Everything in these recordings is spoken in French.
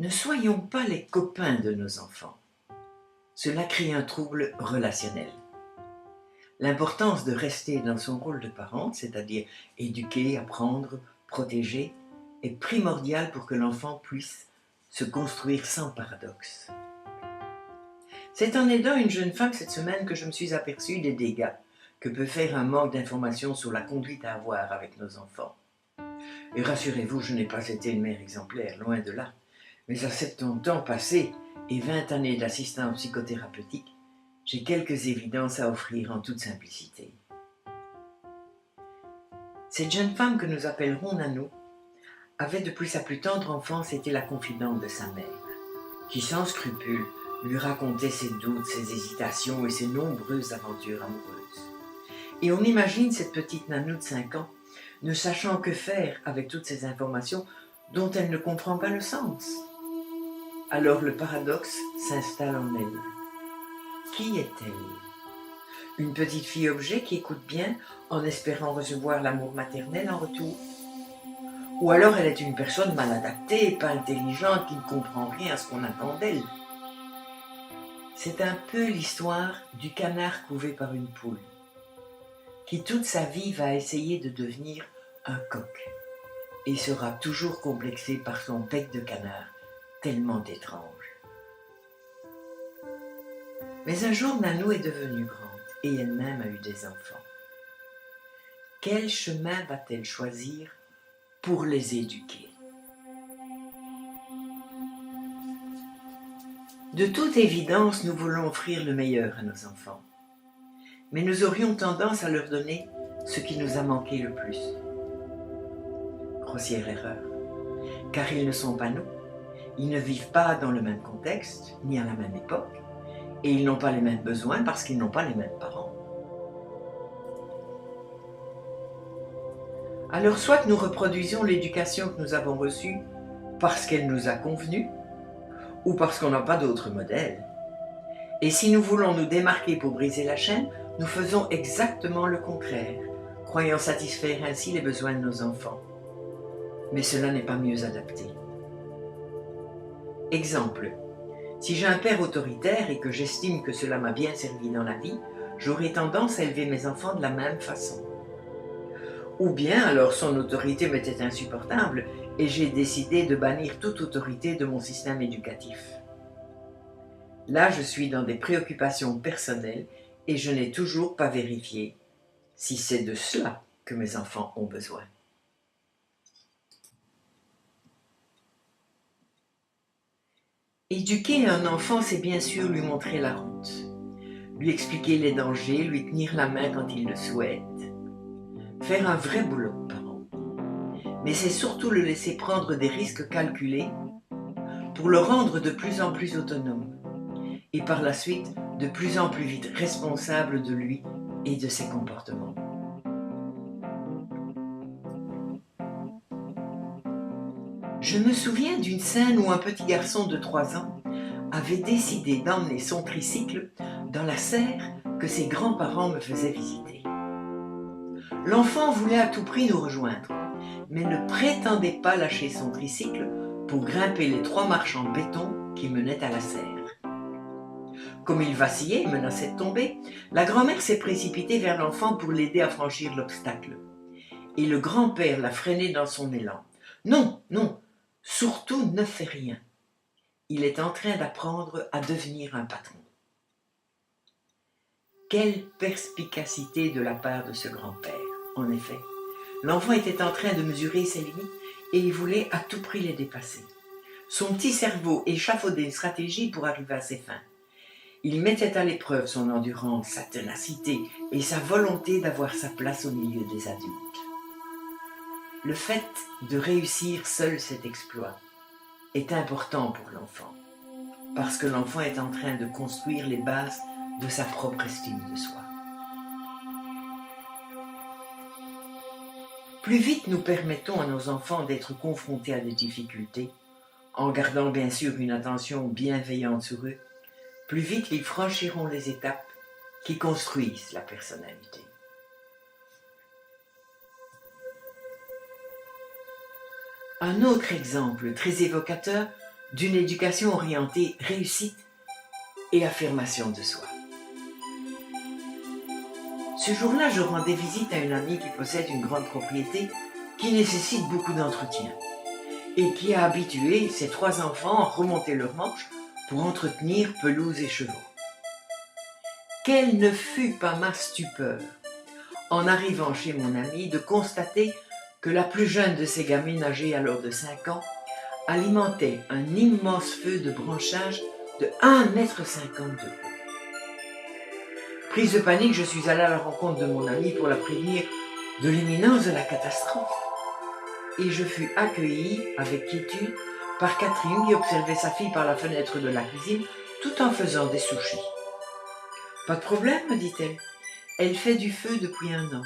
Ne soyons pas les copains de nos enfants. Cela crée un trouble relationnel. L'importance de rester dans son rôle de parent, c'est-à-dire éduquer, apprendre, protéger, est primordiale pour que l'enfant puisse se construire sans paradoxe. C'est en aidant une jeune femme cette semaine que je me suis aperçue des dégâts que peut faire un manque d'informations sur la conduite à avoir avec nos enfants. Et rassurez-vous, je n'ai pas été une mère exemplaire, loin de là. Mais à 70 ans passés et 20 années d'assistance psychothérapeutique, j'ai quelques évidences à offrir en toute simplicité. Cette jeune femme que nous appellerons Nanou avait depuis sa plus tendre enfance été la confidente de sa mère, qui sans scrupule lui racontait ses doutes, ses hésitations et ses nombreuses aventures amoureuses. Et on imagine cette petite Nanou de 5 ans ne sachant que faire avec toutes ces informations dont elle ne comprend pas le sens. Alors le paradoxe s'installe en elle. Qui est-elle? Une petite fille objet qui écoute bien en espérant recevoir l'amour maternel en retour? Ou alors elle est une personne mal adaptée, pas intelligente, qui ne comprend rien à ce qu'on attend d'elle? C'est un peu l'histoire du canard couvé par une poule, qui toute sa vie va essayer de devenir un coq et sera toujours complexé par son bec de canard, tellement étrange. Mais un jour, Nanou est devenue grande et elle-même a eu des enfants. Quel chemin va-t-elle choisir pour les éduquer? De toute évidence, nous voulons offrir le meilleur à nos enfants. Mais nous aurions tendance à leur donner ce qui nous a manqué le plus. Grossière erreur, car ils ne sont pas nous. Ils ne vivent pas dans le même contexte, ni à la même époque, et ils n'ont pas les mêmes besoins parce qu'ils n'ont pas les mêmes parents. Alors soit nous reproduisons l'éducation que nous avons reçue parce qu'elle nous a convenu, ou parce qu'on n'a pas d'autre modèle. Et si nous voulons nous démarquer pour briser la chaîne, nous faisons exactement le contraire, croyant satisfaire ainsi les besoins de nos enfants. Mais cela n'est pas mieux adapté. Exemple, si j'ai un père autoritaire et que j'estime que cela m'a bien servi dans la vie, j'aurai tendance à élever mes enfants de la même façon. Ou bien alors son autorité m'était insupportable et j'ai décidé de bannir toute autorité de mon système éducatif. Là, je suis dans des préoccupations personnelles et je n'ai toujours pas vérifié si c'est de cela que mes enfants ont besoin. Éduquer un enfant, c'est bien sûr lui montrer la route, lui expliquer les dangers, lui tenir la main quand il le souhaite, faire un vrai boulot de parent. Mais c'est surtout le laisser prendre des risques calculés pour le rendre de plus en plus autonome et par la suite de plus en plus vite responsable de lui et de ses comportements. Je me souviens d'une scène où un petit garçon de 3 ans avait décidé d'emmener son tricycle dans la serre que ses grands-parents me faisaient visiter. L'enfant voulait à tout prix nous rejoindre, mais ne prétendait pas lâcher son tricycle pour grimper les 3 marches en béton qui menaient à la serre. Comme il vacillait et menaçait de tomber, la grand-mère s'est précipitée vers l'enfant pour l'aider à franchir l'obstacle. Et le grand-père l'a freiné dans son élan. « Non, non, surtout ne fais rien. Il est en train d'apprendre à devenir un patron. » Quelle perspicacité de la part de ce grand-père, en effet. L'enfant était en train de mesurer ses limites et il voulait à tout prix les dépasser. Son petit cerveau échafaudait une stratégie pour arriver à ses fins. Il mettait à l'épreuve son endurance, sa ténacité et sa volonté d'avoir sa place au milieu des adultes. Le fait de réussir seul cet exploit est important pour l'enfant, parce que l'enfant est en train de construire les bases de sa propre estime de soi. Plus vite nous permettons à nos enfants d'être confrontés à des difficultés, en gardant bien sûr une attention bienveillante sur eux, plus vite ils franchiront les étapes qui construisent la personnalité. Un autre exemple très évocateur d'une éducation orientée réussite et affirmation de soi. Ce jour-là, je rendais visite à une amie qui possède une grande propriété qui nécessite beaucoup d'entretien et qui a habitué ses 3 enfants à remonter leurs manches pour entretenir pelouse et chevaux. Quelle ne fut pas ma stupeur en arrivant chez mon amie de constater que la plus jeune de ses gamines, âgée alors de 5 ans, alimentait un immense feu de branchage de 1,50 m de haut. Prise de panique, je suis allée à la rencontre de mon amie pour la prévenir de l'imminence de la catastrophe. Et je fus accueillie avec quiétude par Catherine qui observait sa fille par la fenêtre de la cuisine tout en faisant des sushis. « Pas de problème, me dit-elle. Elle fait du feu depuis 1 an.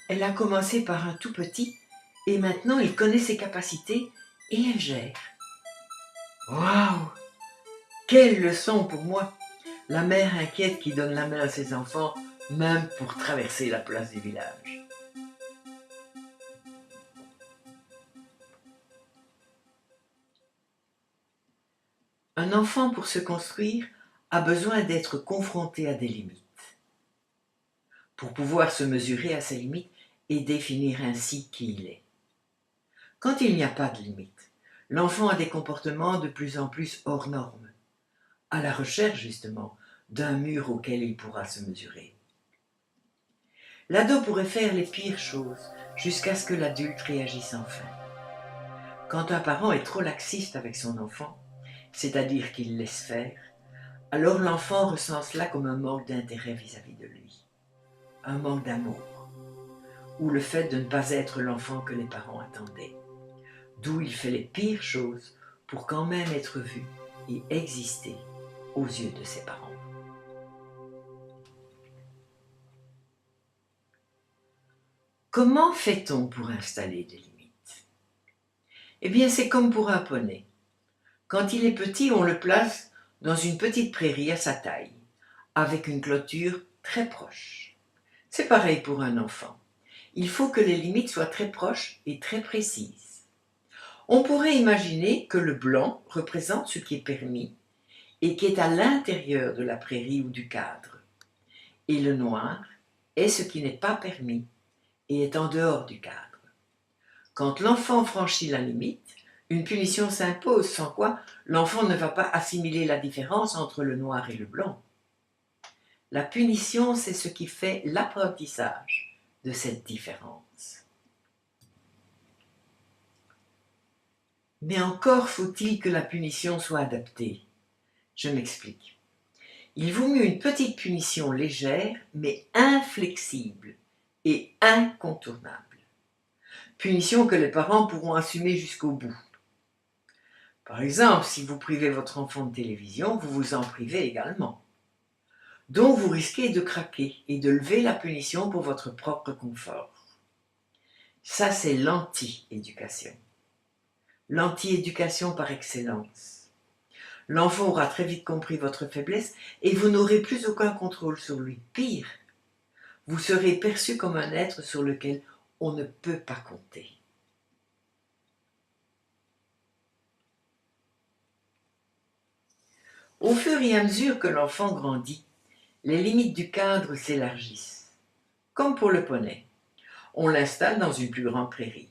Elle a commencé par un tout petit et maintenant elle connaît ses capacités et elle gère. » Waouh! Quelle leçon pour moi! La mère inquiète qui donne la main à ses enfants, même pour traverser la place du village. Un enfant, pour se construire, a besoin d'être confronté à des limites, pour pouvoir se mesurer à ses limites et définir ainsi qui il est. Quand il n'y a pas de limite, l'enfant a des comportements de plus en plus hors normes, à la recherche justement d'un mur auquel il pourra se mesurer. L'ado pourrait faire les pires choses jusqu'à ce que l'adulte réagisse enfin. Quand un parent est trop laxiste avec son enfant, c'est-à-dire qu'il laisse faire, alors l'enfant ressent cela comme un manque d'intérêt vis-à-vis de lui, un manque d'amour, ou le fait de ne pas être l'enfant que les parents attendaient, d'où il fait les pires choses pour quand même être vu et exister aux yeux de ses parents. Comment fait-on pour installer des limites? Eh bien, c'est comme pour un poney. Quand il est petit, on le place dans une petite prairie à sa taille, avec une clôture très proche. C'est pareil pour un enfant. Il faut que les limites soient très proches et très précises. On pourrait imaginer que le blanc représente ce qui est permis et qui est à l'intérieur de la prairie ou du cadre, et le noir est ce qui n'est pas permis et est en dehors du cadre. Quand l'enfant franchit la limite, une punition s'impose, sans quoi l'enfant ne va pas assimiler la différence entre le noir et le blanc. La punition, c'est ce qui fait l'apprentissage de cette différence. Mais encore faut-il que la punition soit adaptée. Je m'explique. Il vaut mieux une petite punition légère, mais inflexible et incontournable. Punition que les parents pourront assumer jusqu'au bout. Par exemple, si vous privez votre enfant de télévision, vous vous en privez également. Donc vous risquez de craquer et de lever la punition pour votre propre confort. Ça, c'est l'anti-éducation. L'anti-éducation par excellence. L'enfant aura très vite compris votre faiblesse et vous n'aurez plus aucun contrôle sur lui. Pire, vous serez perçu comme un être sur lequel on ne peut pas compter. Au fur et à mesure que l'enfant grandit, les limites du cadre s'élargissent. Comme pour le poney, on l'installe dans une plus grande prairie.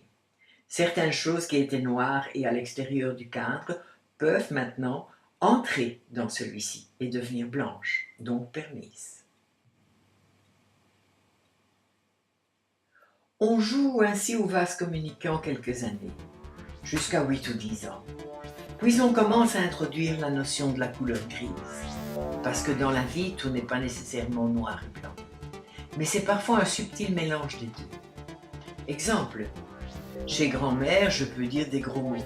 Certaines choses qui étaient noires et à l'extérieur du cadre peuvent maintenant entrer dans celui-ci et devenir blanches, donc permises. On joue ainsi au vase communicant quelques années, jusqu'à 8 ou 10 ans. Puis on commence à introduire la notion de la couleur grise, parce que dans la vie, tout n'est pas nécessairement noir et blanc. Mais c'est parfois un subtil mélange des deux. Exemple, chez grand-mère, je peux dire des gros mots,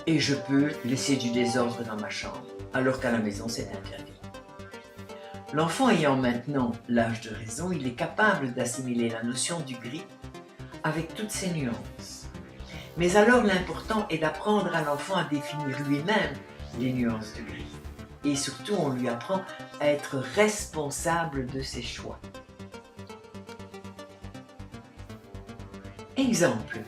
et je peux laisser du désordre dans ma chambre, alors qu'à la maison, c'est interdit. L'enfant ayant maintenant l'âge de raison, il est capable d'assimiler la notion du gris avec toutes ses nuances. Mais alors l'important est d'apprendre à l'enfant à définir lui-même les nuances de gris. Et surtout, on lui apprend à être responsable de ses choix. Exemple,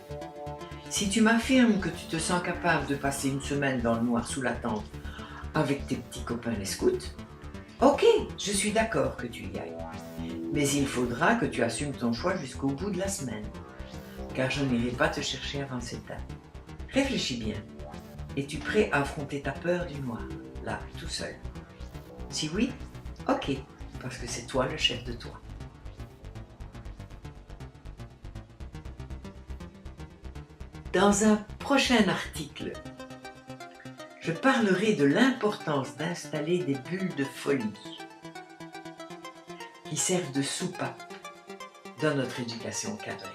Si tu m'affirmes que tu te sens capable de passer une semaine dans le noir sous la tente avec tes petits copains les scouts, ok, je suis d'accord que tu y ailles. Mais il faudra que tu assumes ton choix jusqu'au bout de la semaine, car je n'irai pas te chercher avant cette date. Réfléchis bien. Es-tu prêt à affronter ta peur du noir, là, tout seul? Si oui, ok, parce que c'est toi le chef de toi. Dans un prochain article, je parlerai de l'importance d'installer des bulles de folie qui servent de soupape dans notre éducation cadrée.